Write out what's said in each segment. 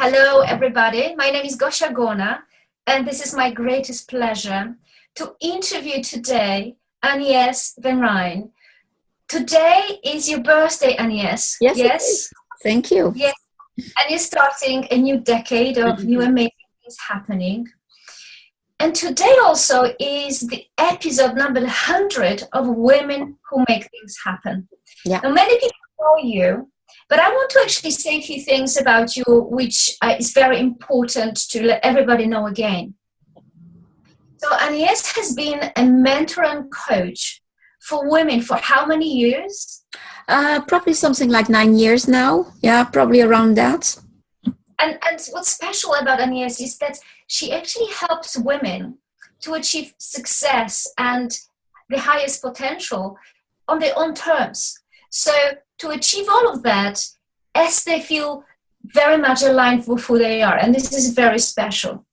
Hello, everybody. My name is Gosia Gorna, and this is my greatest pleasure to interview today AnYes van Rhijn. Today is your birthday, AnYes. Yes, it is. Thank you. Yes. And you're starting a new decade of new amazing things happening. And today also is the episode number 100 of Women Who Make Things Happen. Yeah. Now, many people know you, but I want to actually say a few things about you, which is very important to let everybody know again. So AnYes has been a mentor and coach for women for how many years? Probably something like 9 years now. Yeah, probably around that. And what's special about AnYes is that she actually helps women to achieve success and the highest potential on their own terms. So to achieve all of that as they feel very much aligned with who they are. And this is very special.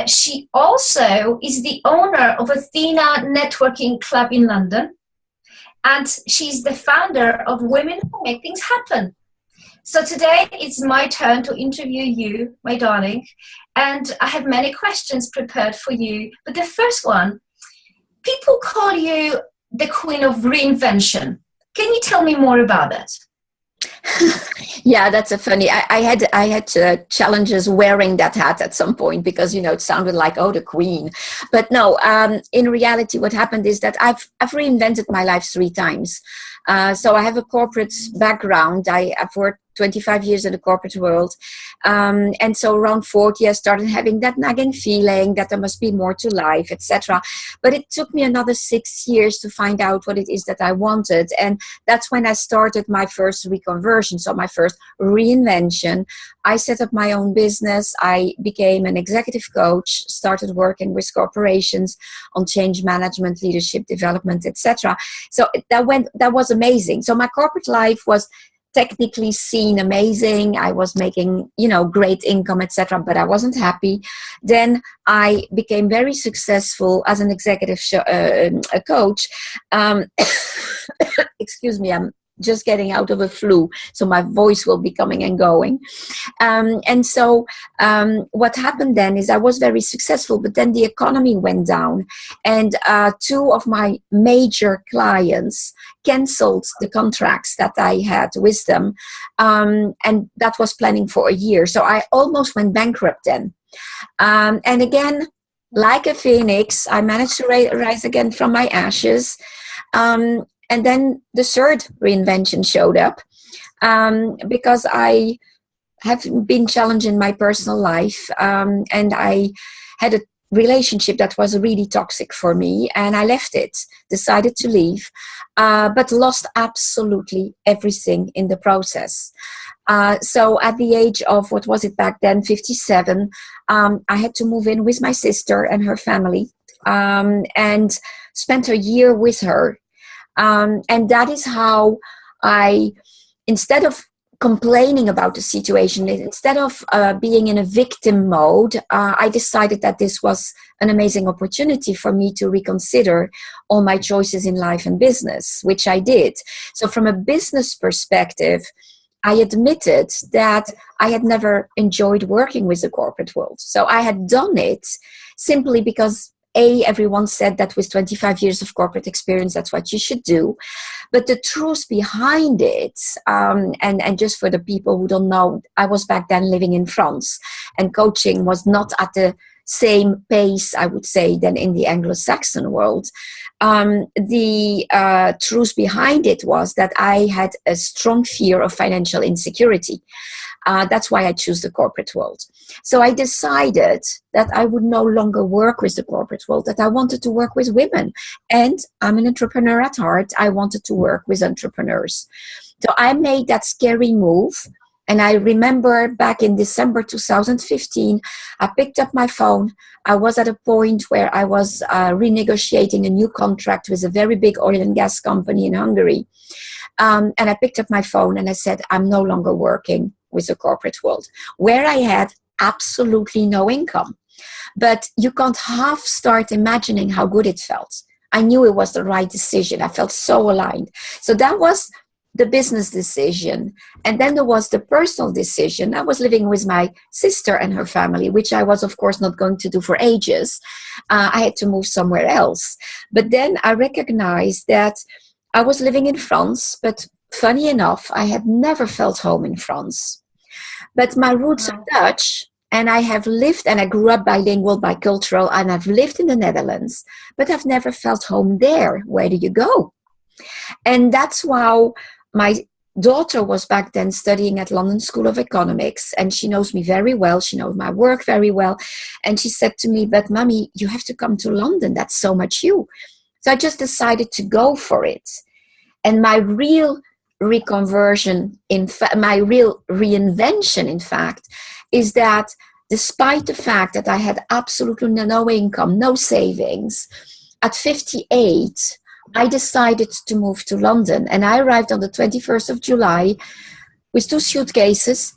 She also is the owner of Athena Networking Club in London. And she's the founder of Women Who Make Things Happen. So today it's my turn to interview you, my darling. And I have many questions prepared for you. But the first one, people call you the Queen of Reinvention. Can you tell me more about that? Yeah, that's a funny. I had challenges wearing that hat at some point because it sounded like the queen, but no. In reality, what happened is that I've reinvented my life 3 times. So I have a corporate background. I've worked 25 years in the corporate world. And so around 40, I started having that nagging feeling that there must be more to life, etc. But it took me another 6 years to find out what it is that I wanted. And that's when I started my first reconversion, so my first reinvention. I set up my own business. I became an executive coach, started working with corporations on change management, leadership development, etc. So that was amazing. So my corporate life was technically seen amazing. I was making, great income, etc., but I wasn't happy. Then I became very successful as an executive a coach. Excuse me, I'm just getting out of a flu, so my voice will be coming and going. And so what happened then is I was very successful, but then the economy went down, and 2 of my major clients canceled the contracts that I had with them, and that was planning for a year. So I almost went bankrupt then. And again, like a phoenix, I managed to rise again from my ashes. And then the 3rd reinvention showed up because I have been challenged in my personal life, and I had a relationship that was really toxic for me, and I left it, decided to leave, but lost absolutely everything in the process. So at the age of, what was it back then, 57, I had to move in with my sister and her family, and spent a year with her. And that is how I, instead of complaining about the situation, instead of being in a victim mode, I decided that this was an amazing opportunity for me to reconsider all my choices in life and business, which I did. So from a business perspective, I admitted that I had never enjoyed working with the corporate world. So I had done it simply because everyone said that with 25 years of corporate experience, that's what you should do. But the truth behind it, and just for the people who don't know, I was back then living in France, and coaching was not at the same pace, I would say, than in the Anglo-Saxon world. The truth behind it was that I had a strong fear of financial insecurity. That's why I chose the corporate world. So I decided that I would no longer work with the corporate world, that I wanted to work with women. And I'm an entrepreneur at heart. I wanted to work with entrepreneurs. So I made that scary move. And I remember back in December 2015, I picked up my phone. I was at a point where I was renegotiating a new contract with a very big oil and gas company in Hungary. And I picked up my phone and I said, I'm no longer working with the corporate world, where I had absolutely no income. But you can't half start imagining how good it felt. I knew it was the right decision. I felt so aligned. So that was the business decision. And then there was the personal decision. I was living with my sister and her family, which I was, of course, not going to do for ages. I had to move somewhere else. But then I recognized that I was living in France, but funny enough, I had never felt home in France. But my roots are Dutch, and I have lived, and I grew up bilingual, bicultural, and I've lived in the Netherlands, but I've never felt home there. Where do you go? And that's why my daughter was back then studying at London School of Economics, and she knows me very well. She knows my work very well. And she said to me, but mommy, you have to come to London. That's so much you. So I just decided to go for it. And my real reconversion, my real reinvention, in fact, is that despite the fact that I had absolutely no income, no savings, at 58, I decided to move to London, and I arrived on the 21st of July with 2 suitcases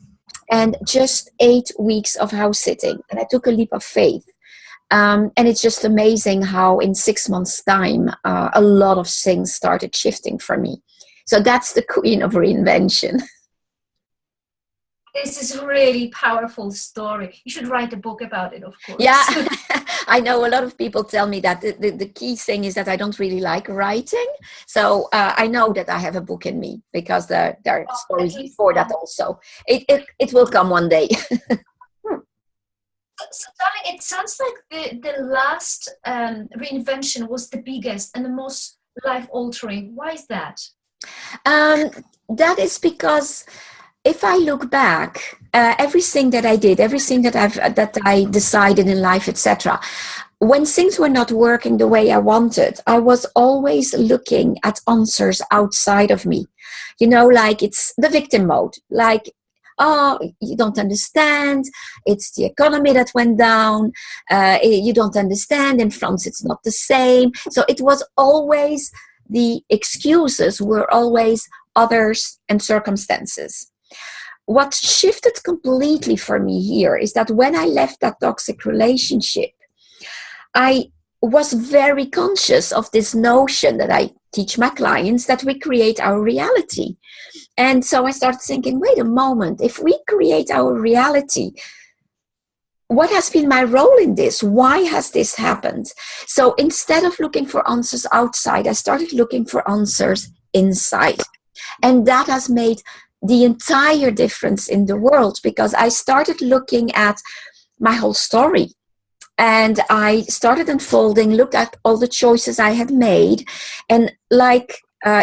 and just 8 weeks of house sitting. And I took a leap of faith. And it's just amazing how in 6 months' time, a lot of things started shifting for me. So that's the queen of reinvention. This is a really powerful story. You should write a book about it, of course. Yeah, I know a lot of people tell me that the key thing is that I don't really like writing. So I know that I have a book in me because there are stories before that also. It will come one day. So, darling, it sounds like the last reinvention was the biggest and the most life-altering. Why is that? That is because if I look back, everything that I did, everything that I decided in life, etc., when things were not working the way I wanted, I was always looking at answers outside of me. You know, like it's the victim mode. Like, oh, you don't understand. It's the economy that went down. You don't understand. In France, it's not the same. So it was always, the excuses were always others and circumstances. What shifted completely for me here is that when I left that toxic relationship, I was very conscious of this notion that I teach my clients, that we create our reality. And so I started thinking, wait a moment, if we create our reality, what has been my role in this? Why has this happened? So instead of looking for answers outside, I started looking for answers inside. And that has made the entire difference in the world, because I started looking at my whole story. And I started unfolding, looked at all the choices I had made. And like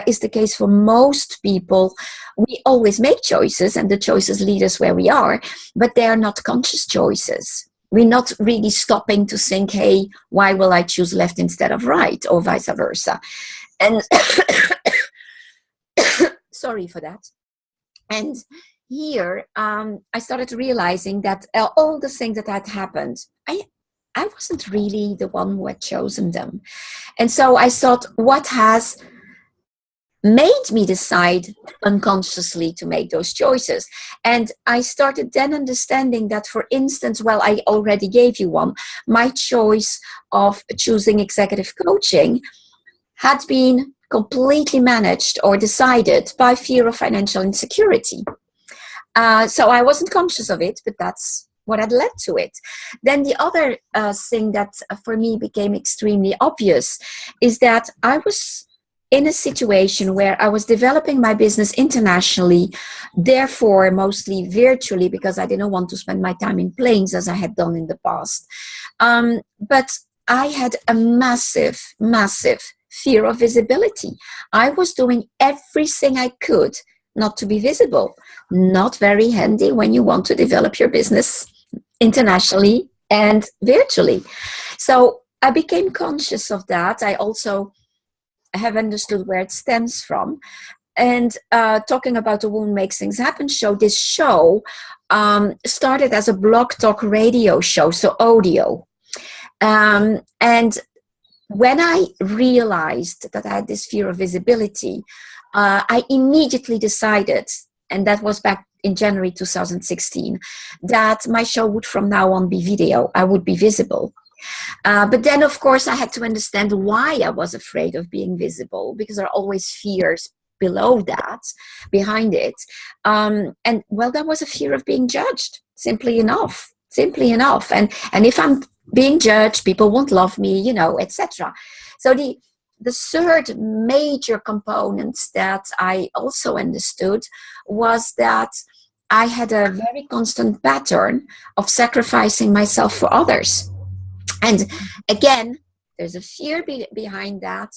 is the case for most people, we always make choices, and the choices lead us where we are, but they are not conscious choices. We're not really stopping to think, hey, why will I choose left instead of right, or vice versa. And sorry for that. And here, I started realizing that all the things that had happened, I wasn't really the one who had chosen them. And so I thought, what has made me decide unconsciously to make those choices? And I started then understanding that, for instance, well, I already gave you one, my choice of choosing executive coaching had been completely managed or decided by fear of financial insecurity. So I wasn't conscious of it, but that's what had led to it. Then the other thing that for me became extremely obvious is that I was in a situation where I was developing my business internationally, therefore mostly virtually, because I didn't want to spend my time in planes as I had done in the past. But I had a massive fear of visibility. I was doing everything I could not to be visible. Not very handy when you want to develop your business internationally and virtually. So I became conscious of that. I also have understood where it stems from. And talking about The Woman Makes Things Happen show, this show started as a blog talk radio show, so audio. And when I realized that I had this fear of visibility, I immediately decided, and that was back in January 2016, that my show would from now on be video. I would be visible. But then, of course, I had to understand why I was afraid of being visible, because there are always fears below that, behind it. And well, that was a fear of being judged, simply enough. And if I'm being judged, people won't love me, you know, etc. So the third major component that I also understood was that I had a very constant pattern of sacrificing myself for others. And again, there's a fear behind that.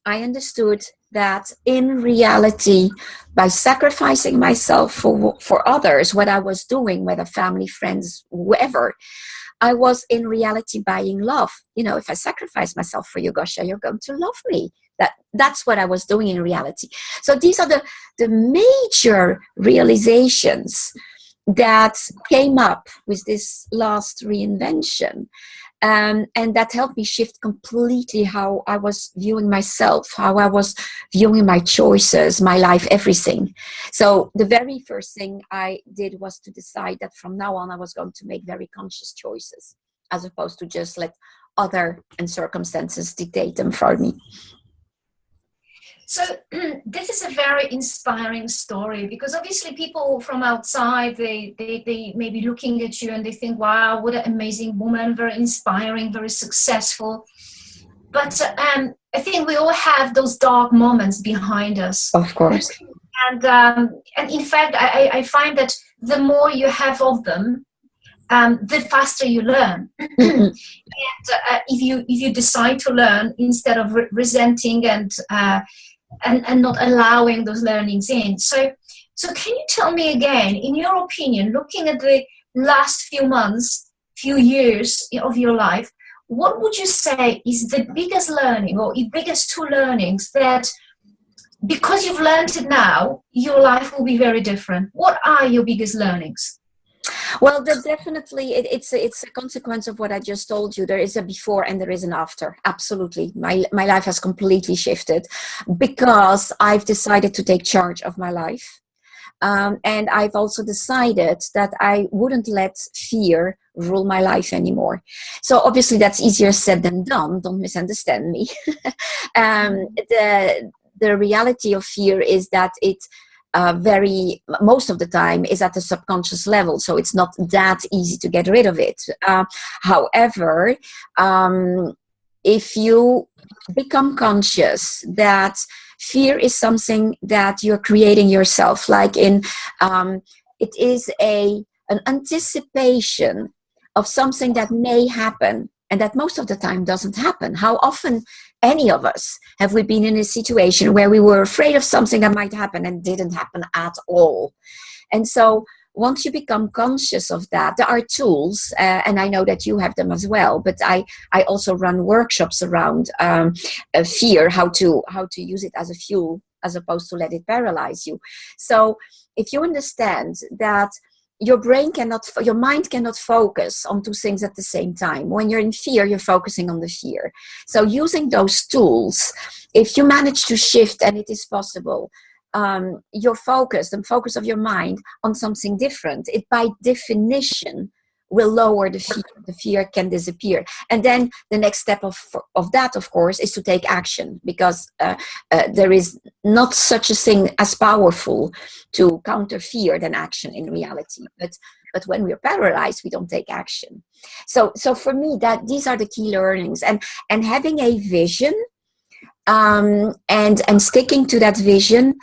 I understood that in reality, by sacrificing myself for others, what I was doing, whether family, friends, whoever, I was in reality buying love. You know, if I sacrifice myself for you, Gosia, you're going to love me. That's what I was doing in reality. So these are the major realizations that came up with this last reinvention. And that helped me shift completely how I was viewing myself, how I was viewing my choices, my life, everything. So the very first thing I did was to decide that from now on I was going to make very conscious choices, as opposed to just let other and circumstances dictate them for me. So this is a very inspiring story, because obviously people from outside, they may be looking at you and they think, wow, what an amazing woman, very inspiring, very successful. But I think we all have those dark moments behind us. Of course. And in fact, I find that the more you have of them, the faster you learn. And if you decide to learn instead of resenting and not allowing those learnings in. So can you tell me again, in your opinion, looking at the last few months, few years of your life, what would you say is the biggest learning or the biggest two learnings that, because you've learned it now, your life will be very different? What are your biggest learnings? Well, definitely, it's a consequence of what I just told you. There is a before and there is an after. Absolutely. My life has completely shifted because I've decided to take charge of my life. And I've also decided that I wouldn't let fear rule my life anymore. So obviously that's easier said than done. Don't misunderstand me. The reality of fear is that it most of the time is at the subconscious level, so it's not that easy to get rid of it. However, if you become conscious that fear is something that you're creating yourself, like it is an anticipation of something that may happen and that most of the time doesn't happen. How often, any of us, have we been in a situation where we were afraid of something that might happen and didn't happen at all? And so once you become conscious of that, there are tools, and I know that you have them as well, but I also run workshops around fear, how to use it as a fuel as opposed to let it paralyze you. So if you understand that your mind cannot focus on two things at the same time. When you're in fear, you're focusing on the fear. So using those tools, if you manage to shift, and it is possible, your focus, the focus of your mind on something different, it by definition will lower the fear. The fear can disappear. And then the next step of that, of course, is to take action, because there is not such a thing as powerful to counter fear than action in reality. But when we're paralyzed, we don't take action. So for me, these are the key learnings, and having a vision, and sticking to that vision,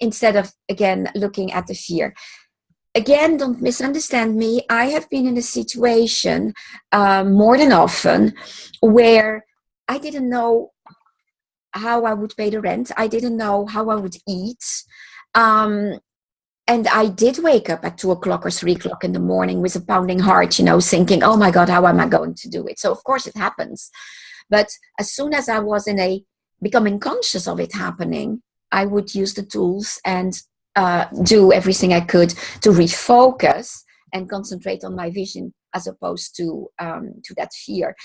instead of, again, looking at the fear. Again, don't misunderstand me. I have been in a situation more than often where I didn't know how I would pay the rent. I didn't know how I would eat. And I did wake up at 2 o'clock or 3 o'clock in the morning with a pounding heart, thinking, oh my God, how am I going to do it? So of course it happens. But as soon as I was becoming conscious of it happening, I would use the tools and do everything I could to refocus and concentrate on my vision as opposed to that fear.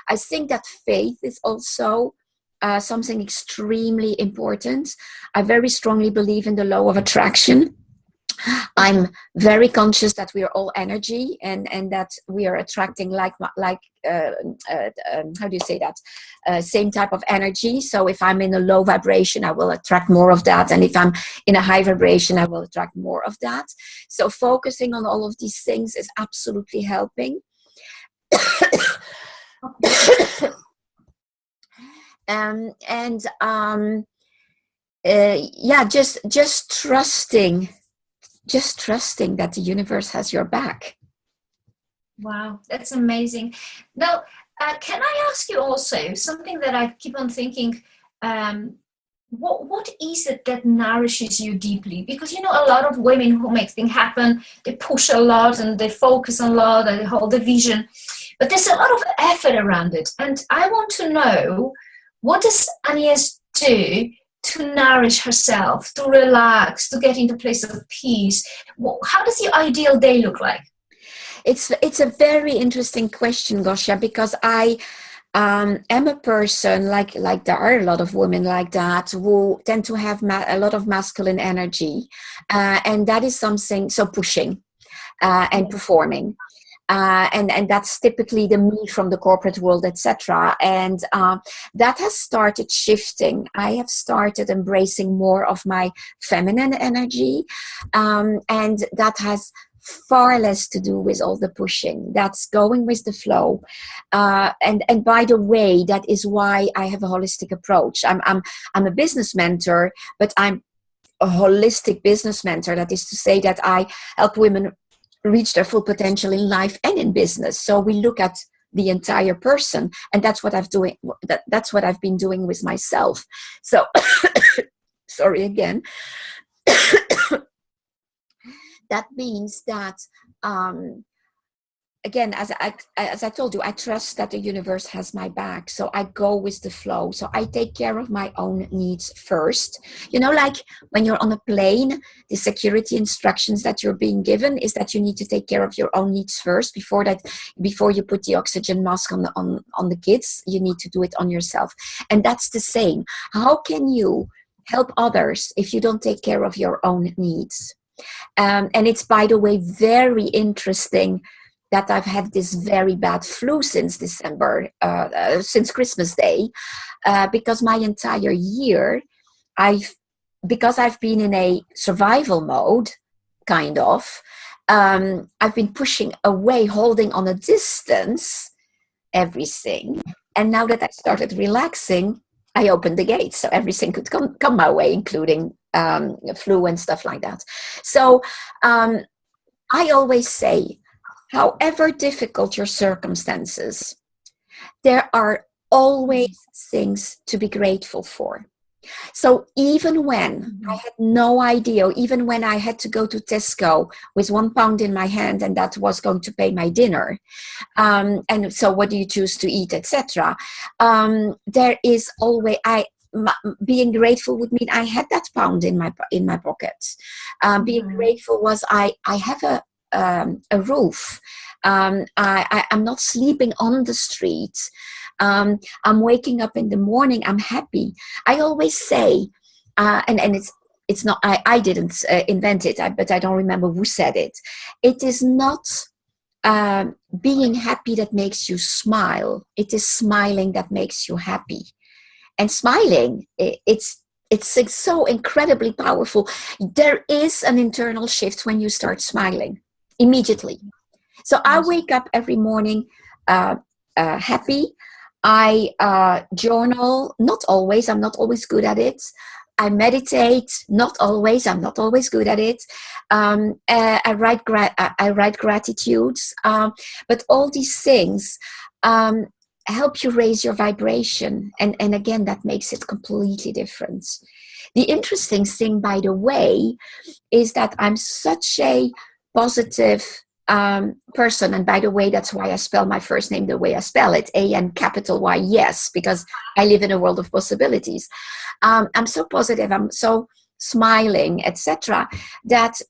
I think that faith is also something extremely important. I very strongly believe in the law of attraction. I'm very conscious that we are all energy, and that we are attracting how do you say that? Same type of energy. So if I'm in a low vibration, I will attract more of that. And if I'm in a high vibration, I will attract more of that. So focusing on all of these things is absolutely helping. Just trusting that the universe has your back. Wow, that's amazing. Now, can I ask you also something that I keep on thinking? What is it that nourishes you deeply? Because a lot of women who make things happen, they push a lot and they focus a lot and they hold the vision, but there's a lot of effort around it. And I want to know, what does AnYes do to nourish herself, to relax, to get into a place of peace? How does your ideal day look like? It's a very interesting question, Gosia, because I am a person like there are a lot of women like that who tend to have a lot of masculine energy, and that is something so pushing and performing. And that's typically the me from the corporate world, etc. And that has started shifting. I have started embracing more of my feminine energy, and that has far less to do with all the pushing. That's going with the flow. And by the way, that is why I have a holistic approach. I'm a business mentor, but I'm a holistic business mentor. That is to say that I help women reach their full potential in life and in business. So we look at the entire person, and that's what that's what I've been doing with myself. So sorry again. That means that again, as I told you, I trust that the universe has my back. So I go with the flow. So I take care of my own needs first. Like when you're on a plane, the security instructions that you're being given is that you need to take care of your own needs first. Before you put the oxygen mask on the kids, you need to do it on yourself. And that's the same. How can you help others if you don't take care of your own needs? And it's, by the way, very interesting that I've had this very bad flu since December, since Christmas Day, because my entire year, because I've been in a survival mode, kind of, I've been pushing away, holding on a distance, everything. And now that I started relaxing, I opened the gates so everything could come my way, including flu and stuff like that. So I always say, however difficult your circumstances, there are always things to be grateful for. So even when I had no idea, even when I had to go to Tesco with £1 in my hand and that was going to pay my dinner, and so what do you choose to eat, etc. There is always, being grateful would mean I had that pound in my pocket. Being grateful was I have a roof. I'm not sleeping on the street. I'm waking up in the morning. I'm happy. I always say, and it's not, I didn't invent it, but I don't remember who said it. It is not being happy that makes you smile. It is smiling that makes you happy. And smiling, it's so incredibly powerful. There is an internal shift when you start smiling immediately. So I wake up every morning happy. I journal, not always. I'm not always good at it. I meditate, not always. I'm not always good at it. I write gratitudes. But all these things help you raise your vibration. And again, that makes it completely different. The interesting thing, by the way, is that I'm such a positive person, and by the way, that's why I spell my first name the way I spell it, ANYes, because I live in a world of possibilities. I'm so positive, I'm so smiling, etc., that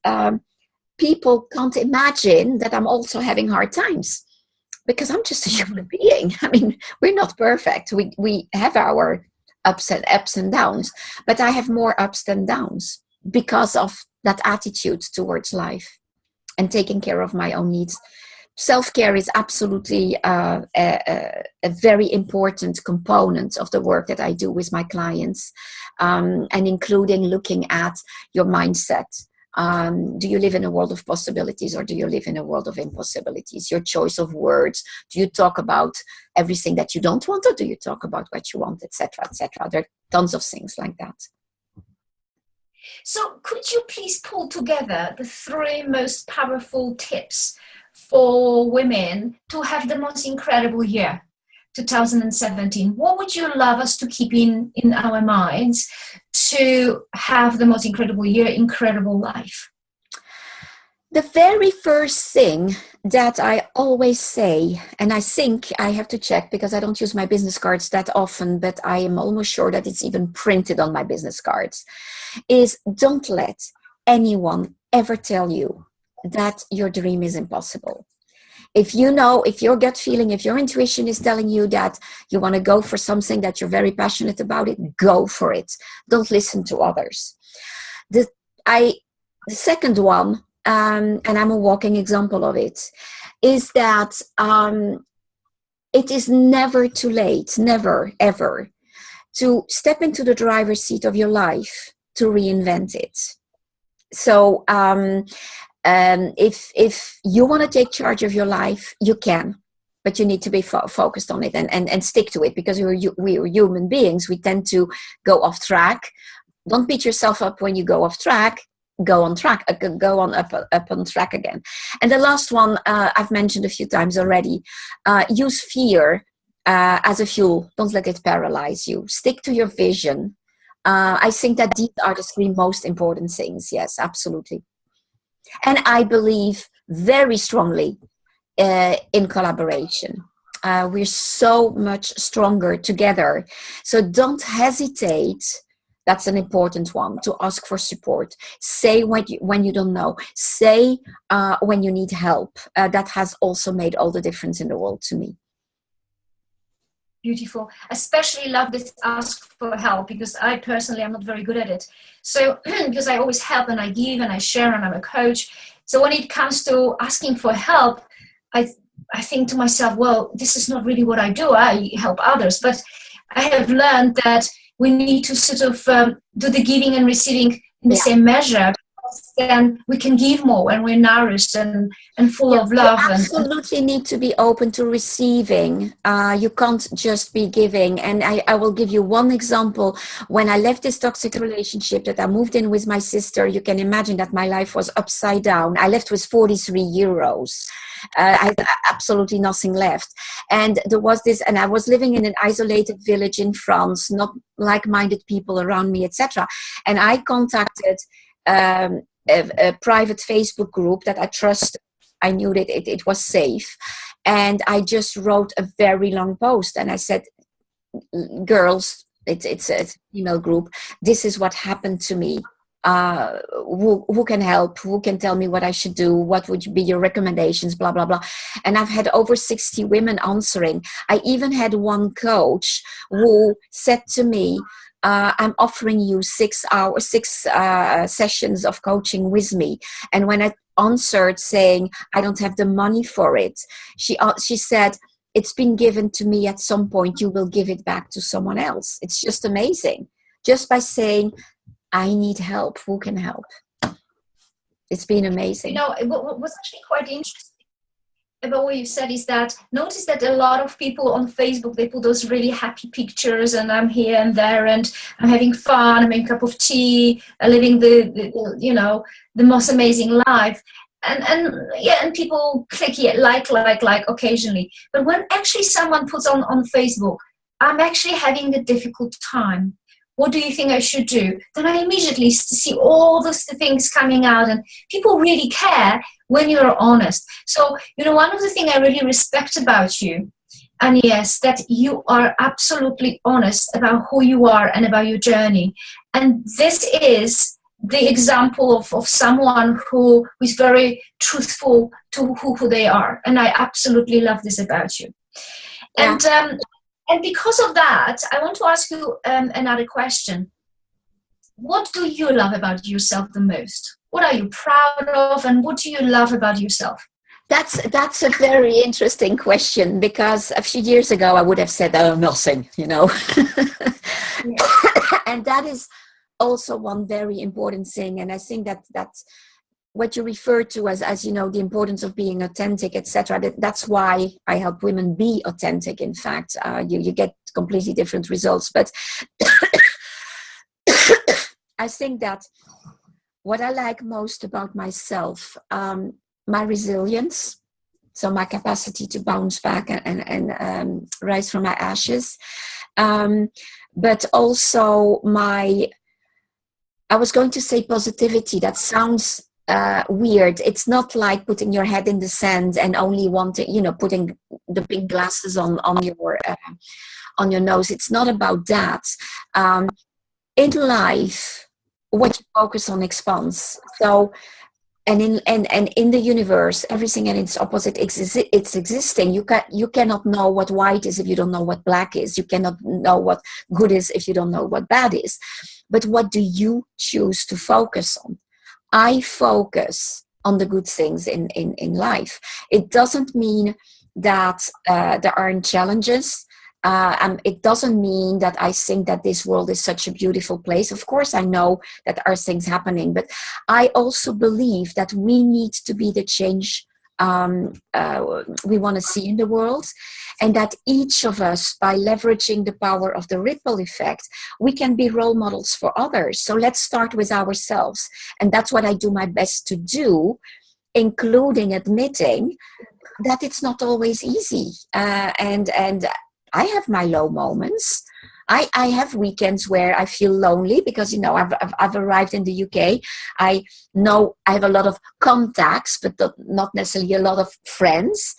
people can't imagine that I'm also having hard times, because I'm just a human being. I mean, we're not perfect. We have our ups and downs, but I have more ups than downs because of that attitude towards life and taking care of my own needs. Self-care is absolutely a very important component of the work that I do with my clients, and including looking at your mindset. Do you live in a world of possibilities, or do you live in a world of impossibilities? Your choice of words. Do you talk about everything that you don't want, or do you talk about what you want, etc., etc.? There are tons of things like that. So could you please pull together the 3 most powerful tips for women to have the most incredible year, 2017? What would you love us to keep in our minds to have the most incredible year, incredible life? The very first thing that I always say, and I think I have to check because I don't use my business cards that often, but I am almost sure that it's even printed on my business cards, is don't let anyone ever tell you that your dream is impossible. If you know, if your gut feeling, if your intuition is telling you that you want to go for something, that you're very passionate about it, go for it. Don't listen to others. The second one, and I'm a walking example of it, is that it is never too late, never, ever, to step into the driver's seat of your life to reinvent it. So if you want to take charge of your life, you can, but you need to be focused on it and stick to it, because we're human beings. We tend to go off track. Don't beat yourself up when you go off track. Go on track, go on up on track again. And the last one I've mentioned a few times already. Use fear as a fuel. Don't let it paralyze you. Stick to your vision. I think that these are the 3 most important things. Yes, absolutely. And I believe very strongly in collaboration. We're so much stronger together. So don't hesitate. That's an important one, to ask for support. Say when you don't know. Say when you need help. That has also made all the difference in the world to me. Beautiful. Especially love this ask for help, because I personally am not very good at it. So because I always help and I give and I share and I'm a coach. So when it comes to asking for help, I think to myself, well, this is not really what I do. I help others. But I have learned that we need to sort of do the giving and receiving in the same measure. Then we can give more when we're nourished and full of love. You absolutely need to be open to receiving. You can't just be giving. And I will give you one example. When I left this toxic relationship that I moved in with my sister, you can imagine that my life was upside down. I left with 43 euros. I had absolutely nothing left. And there was this, and I was living in an isolated village in France, not like-minded people around me, etc. And I contacted a private Facebook group that I trust. I knew that it was safe. And I just wrote a very long post. And I said, girls, it's a female group. This is what happened to me. Who can help? Who can tell me what I should do? What would be your recommendations? Blah, blah, blah. And I've had over 60 women answering. I even had one coach who said to me, I'm offering you 6 sessions of coaching with me. And when I answered saying, I don't have the money for it, she said, it's been given to me at some point. You will give it back to someone else. It's just amazing. Just by saying, I need help. Who can help? It's been amazing. You know, what was actually quite interesting about what you said is that notice that a lot of people on Facebook, they put those really happy pictures and I'm here and there and I'm having fun, I'm having a cup of tea, living the most amazing life. And people click like occasionally. But when actually someone puts on Facebook, I'm actually having a difficult time. What do you think I should do? Then I immediately see all those things coming out, and people really care when you're honest. So, one of the things I really respect about you, AnYes, that you are absolutely honest about who you are and about your journey. And this is the example of someone who is very truthful to who they are. And I absolutely love this about you. Yeah. And because of that, I want to ask you another question. What do you love about yourself the most? What are you proud of? And what do you love about yourself? That's a very interesting question, because a few years ago I would have said, oh, nothing, you know. And that is also one very important thing. And I think that that's what you refer to as you know, the importance of being authentic, etc. That's why I help women be authentic. In fact, you get completely different results. But I think that what I like most about myself, my resilience, so my capacity to bounce back and rise from my ashes, but also I was going to say positivity. That sounds weird. It's not like putting your head in the sand and only wanting, you know, putting the big glasses on your nose. It's not about that. In life, what you focus on expands. So, and in the universe, everything and its opposite it's existing. You cannot know what white is if you don't know what black is. You cannot know what good is if you don't know what bad is. But what do you choose to focus on? I focus on the good things in life. It doesn't mean that there aren't challenges. It doesn't mean that I think that this world is such a beautiful place. Of course, I know that there are things happening, but I also believe that we need to be the change we want to see in the world, and that each of us, by leveraging the power of the ripple effect, we can be role models for others. So let's start with ourselves. And that's what I do my best to do, including admitting that it's not always easy. And I have my low moments. I have weekends where I feel lonely because, you know, I've arrived in the UK. I know I have a lot of contacts, but not necessarily a lot of friends.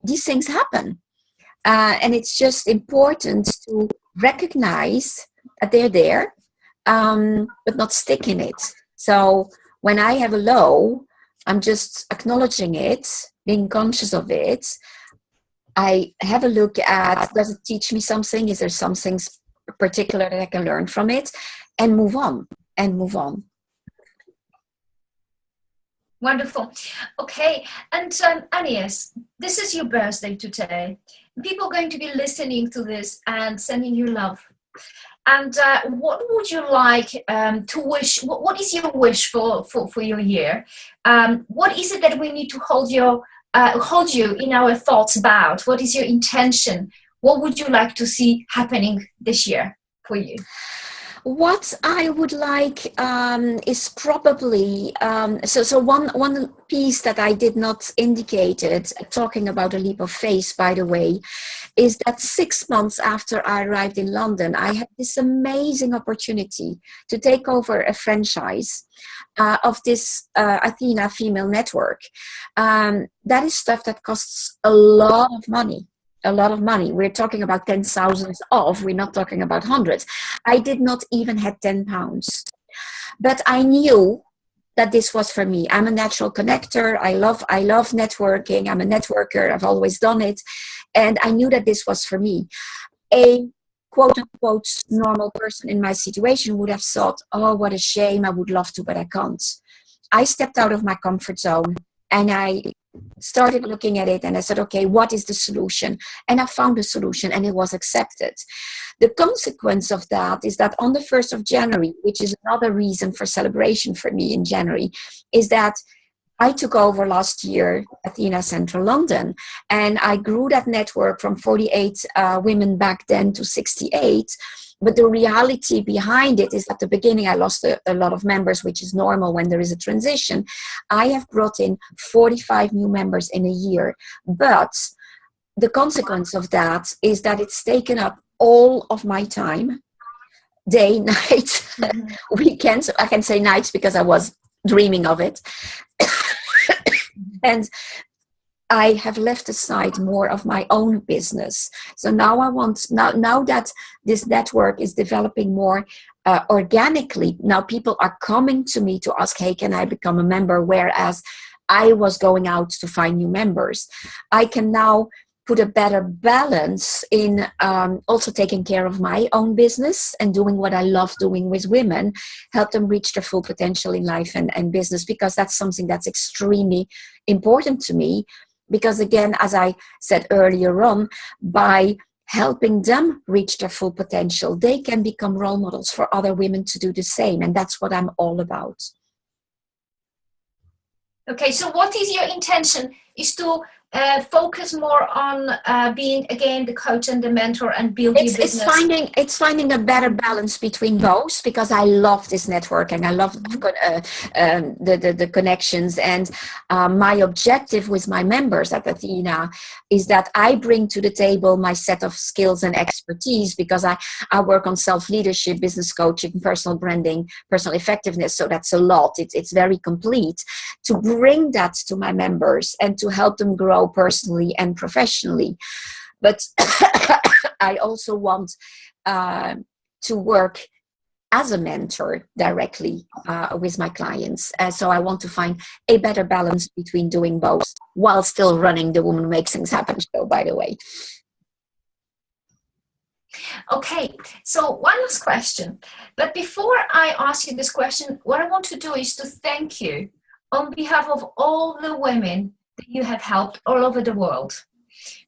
These things happen. And it's just important to recognize that they're there, but not stick in it. So when I have a low, I'm just acknowledging it, being conscious of it. I have a look at, does it teach me something? Is there something particular that I can learn from it? And move on. Wonderful. Okay. And AnYes, this is your birthday today. People are going to be listening to this and sending you love. And what would you like to wish? What is your wish for your year? What is it that we need to hold you in our thoughts about? What is your intention? What would you like to see happening this year for you? What I would like is probably, so one piece that I did not indicate it, talking about a leap of faith, by the way, is that 6 months after I arrived in London, I had this amazing opportunity to take over a franchise of this Athena female network. That is stuff that costs a lot of money. We're talking about 10,000 off. We're not talking about hundreds. I did not even have £10, but I knew that this was for me. I'm a natural connector. I love networking. I'm a networker. I've always done it. And I knew that this was for me. A quote unquote normal person in my situation would have thought, oh, what a shame. I would love to, but I can't. I stepped out of my comfort zone and I started looking at it and I said, okay, what is the solution? And I found a solution and it was accepted. The consequence of that is that on the 1st of January, which is another reason for celebration for me in January, is that I took over last year Athena Central London, and I grew that network from 48 women back then to 68. But the reality behind it is at the beginning I lost a lot of members, which is normal when there is a transition. I have brought in 45 new members in a year. But the consequence of that is that it's taken up all of my time, day, night, weekends. I can say nights because I was dreaming of it. And I have left aside more of my own business. So now I want, now that this network is developing more organically, now people are coming to me to ask, hey, can I become a member? Whereas I was going out to find new members. I can now put a better balance in also taking care of my own business and doing what I love doing with women, help them reach their full potential in life and business, because that's something that's extremely important to me. Because again, as I said earlier on, by helping them reach their full potential, they can become role models for other women to do the same. And that's what I'm all about. Okay, so what is your intention? Is to focus more on being, again, the coach and the mentor and build your business? It's finding a better balance between both, because I love this networking. I love the connections. And my objective with my members at Athena is that I bring to the table my set of skills and expertise, because I work on self-leadership, business coaching, personal branding, personal effectiveness. So that's a lot. It's very complete, to bring that to my members and to help them grow personally and professionally. But I also want to work as a mentor directly with my clients. So I want to find a better balance between doing both while still running the Woman Who Makes Things Happen show, by the way. Okay, so one last question. But before I ask you this question, what I want to do is to thank you on behalf of all the women that you have helped all over the world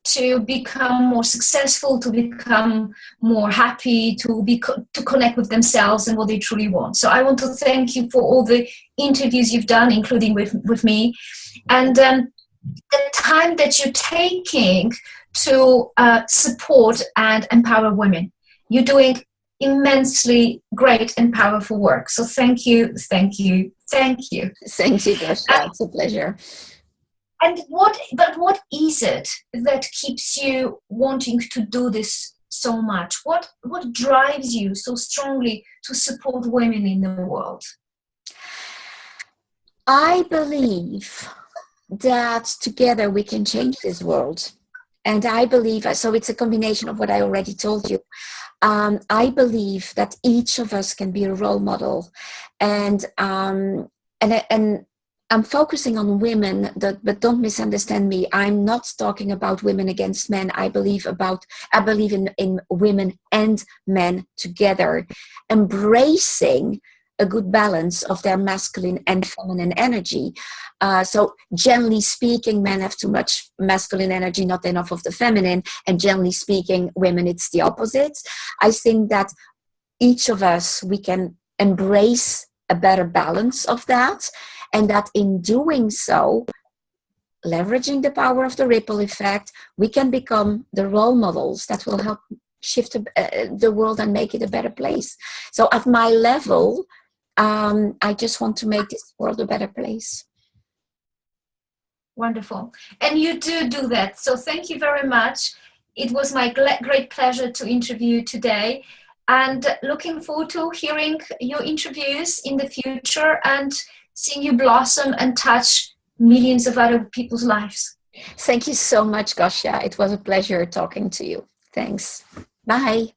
to become more successful, to become more happy, to connect with themselves and what they truly want. So I want to thank you for all the interviews you've done, including with me, and the time that you're taking to support and empower women. You're doing immensely great and powerful work. So thank you, thank you, thank you. Thank you, Gosia. It's a pleasure. And what is it that keeps you wanting to do this so much? What drives you so strongly to support women in the world? I believe that together we can change this world. And I believe, so it's a combination of what I already told you. I believe that each of us can be a role model. And I'm focusing on women, but don't misunderstand me. I'm not talking about women against men. I believe in women and men together, embracing a good balance of their masculine and feminine energy. So generally speaking, men have too much masculine energy, not enough of the feminine. And generally speaking, women, it's the opposite. I think that each of us, we can embrace a better balance of that. And that in doing so, leveraging the power of the ripple effect, we can become the role models that will help shift the world and make it a better place. So at my level, I just want to make this world a better place. Wonderful. And you do that. So thank you very much. It was my great pleasure to interview you today, and looking forward to hearing your interviews in the future and seeing you blossom and touch millions of other people's lives. Thank you so much, Gosia. It was a pleasure talking to you. Thanks. Bye.